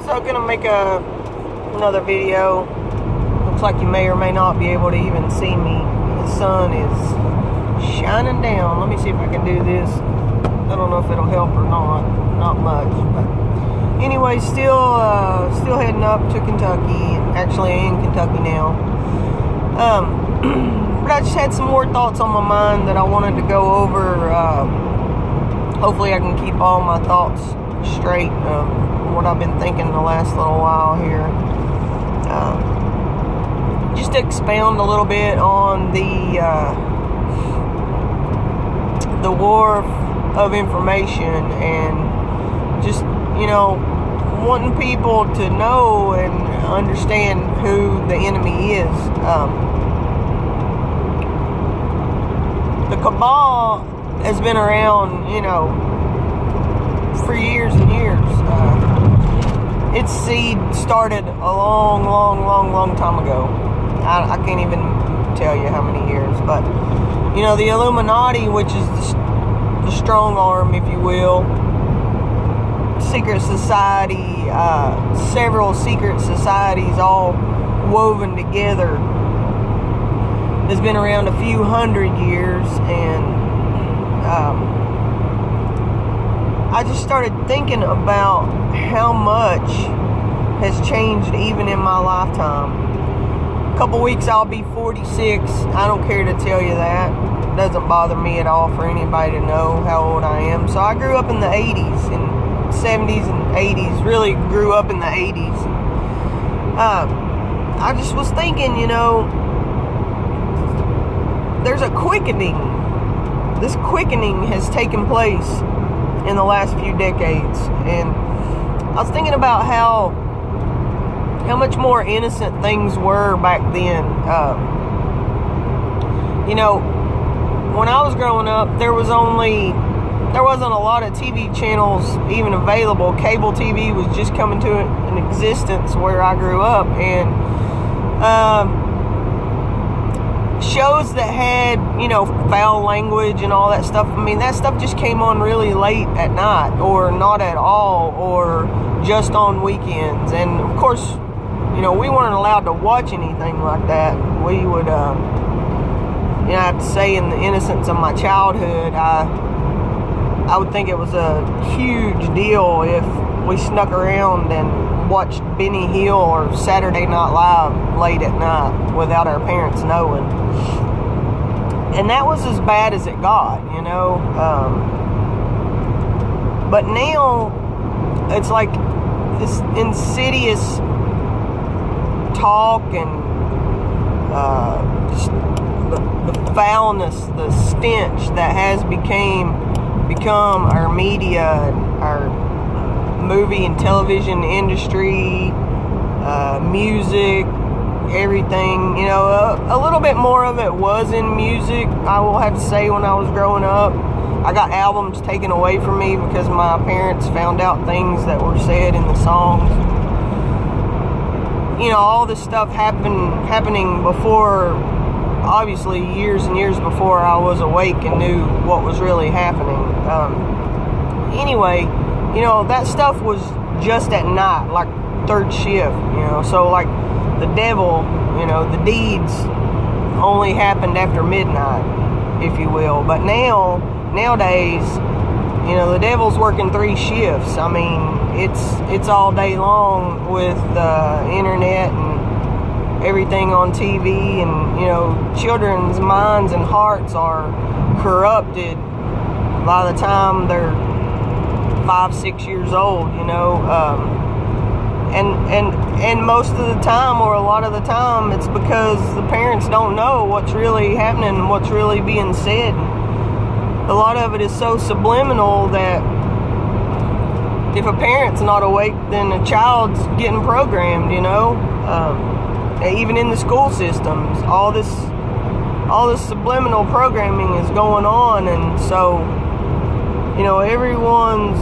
So gonna make another video. Looks like you may or may not be able to even see me. The sun is shining down. Let me see if I can do this. I don't know if it'll help or not much, but anyway, still heading up to Kentucky. Actually in Kentucky now. But I just had some more thoughts on my mind that I wanted to go over. Hopefully I can keep all my thoughts straight. What I've been thinking the last little while here. Just to expound a little bit on the war of information, and just, wanting people to know and understand who the enemy is. The cabal has been around, for years and years. Its seed started a long time ago. I can't even tell you how many years, but the Illuminati, which is the strong arm, if you will, secret society, several secret societies all woven together, has been around a few hundred years, and I just started thinking about how much has changed even in my lifetime. A couple weeks I'll be 46. I don't care to tell you that. It doesn't bother me at all for anybody to know how old I am. So I grew up in the 80s and 70s and 80s. Really grew up in the 80s. I just was thinking, there's a quickening. This quickening has taken place in the last few decades, and I was thinking about how much more innocent things were back then. When I was growing up, there wasn't a lot of TV channels even available. Cable TV was just coming to an existence where I grew up, and shows that had, foul language and all that stuff. I mean, that stuff just came on really late at night, or not at all, or just on weekends. And of course, we weren't allowed to watch anything like that. We would, I have to say, in the innocence of my childhood, I would think it was a huge deal if we snuck around and watched Benny Hill or Saturday Night Live late at night without our parents knowing. And that was as bad as it got, but now it's like this insidious talk and just the foulness, the stench that has become our media, our movie and television industry, music, everything. A little bit more of it was in music, I will have to say. When I was growing up, I got albums taken away from me because my parents found out things that were said in the songs. All this stuff happening before, obviously years and years before I was awake and knew what was really happening. Anyway, that stuff was just at night, like third shift, so like the devil, the deeds only happened after midnight, if you will. But nowadays, the devil's working 3 shifts. I mean, it's all day long with the internet and everything on TV, and children's minds and hearts are corrupted by the time they're 5-6 years old, and most of the time, or a lot of the time, it's because the parents don't know what's really happening and what's really being said. A lot of it is so subliminal that if a parent's not awake, then a child's getting programmed, even in the school systems, all this subliminal programming is going on. And so, everyone's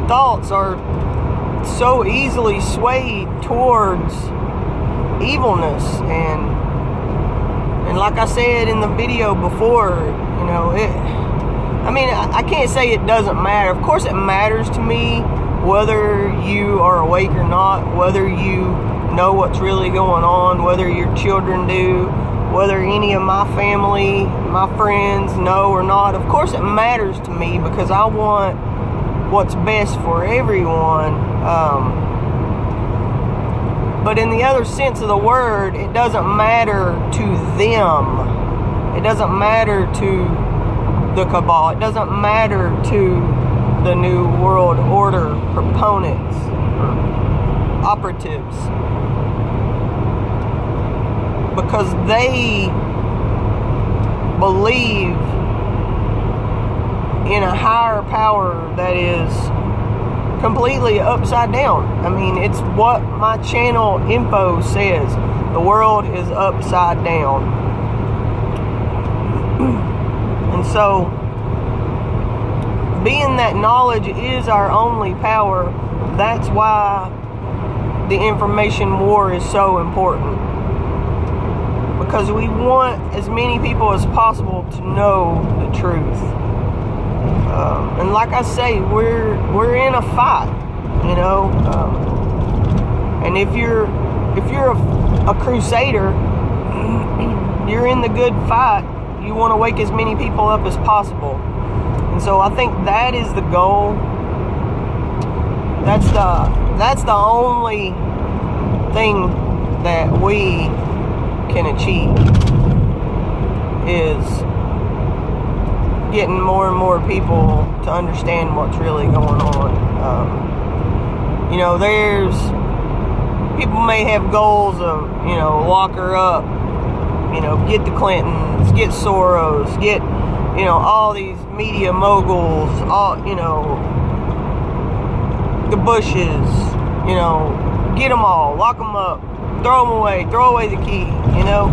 thoughts are so easily swayed towards evilness, and like I said in the video before, I mean, I can't say it doesn't matter. Of course it matters to me whether you are awake or not, whether you know what's really going on, whether your children do, whether any of my family, my friends know or not. Of course it matters to me because I want what's best for everyone. But in the other sense of the word, it doesn't matter to them. It doesn't matter to the cabal. It doesn't matter to the New World Order proponents, operatives, because they believe in a higher power that is completely upside down. I mean, it's what my channel info says. The world is upside down. And so, being that knowledge is our only power, that's why the information war is so important. Because we want as many people as possible to know the truth. And like I say, we're in a fight, you know. And if you're a crusader, you're in the good fight. You want to wake as many people up as possible. And so I think that is the goal. That's the only thing that we can achieve, is getting more and more people to understand what's really going on. You know, there's people may have goals of, you know, lock her up, you know, get the Clintons, get Soros, get, you know, all these media moguls, all, you know, the Bushes, you know, get them all, lock them up, throw them away, throw away the key, you know.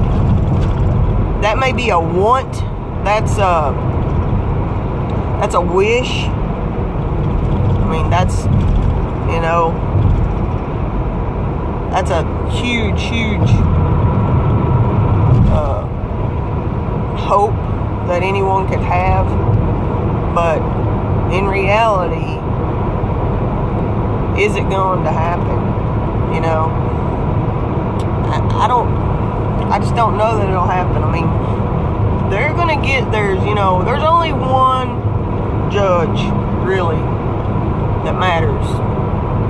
That may be a want. That's a wish. I mean, that's, you know, that's a huge hope that anyone could have. But in reality, is it going to happen? You know, I just don't know that it'll happen. I mean, they're gonna get theirs, you know. There's only one judge, really, that matters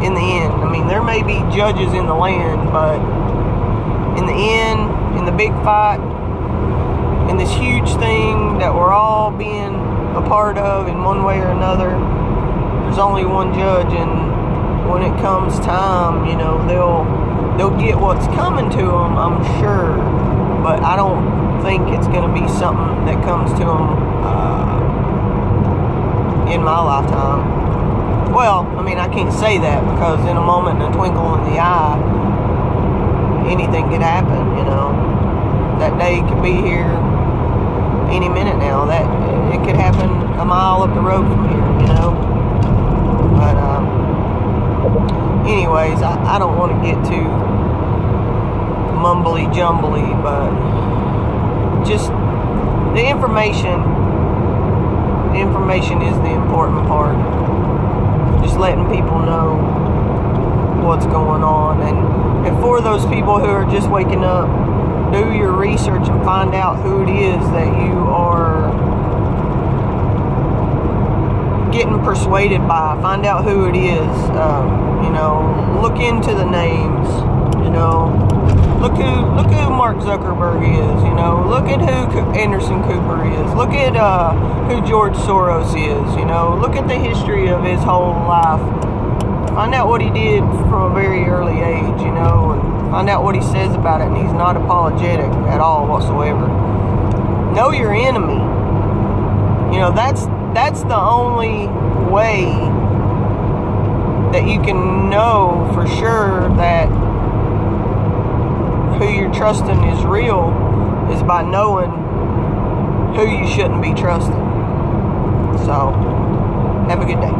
in the end. I mean, there may be judges in the land, but in the end, in the big fight, in this huge thing that we're all being a part of in one way or another, there's only one judge. And when it comes time, you know, they'll get what's coming to them, I'm sure. But I don't think it's going to be something that comes to them in my lifetime. Well, I mean, I can't say that, because in a moment, in a twinkle in the eye, anything could happen, you know. That day could be here any minute now. That it could happen a mile up the road from here, you know. But anyways, I don't want to get too mumbly jumbly, but just the information is the important part. Just letting people know what's going on. And for those people who are just waking up, do your research and find out who it is that you are getting persuaded by. Find out who it is. You know, look into the names. You know, look who Mark Zuckerberg is. You know, look at who Anderson Cooper is. Look at who George Soros is. You know, look at the history of his whole life. Find out what he did from a very early age. You know, and find out what he says about it. And he's not apologetic at all whatsoever. Know your enemy. You know, that's the only way that you can know for sure that who you're trusting is real, is by knowing who you shouldn't be trusting. So, have a good day.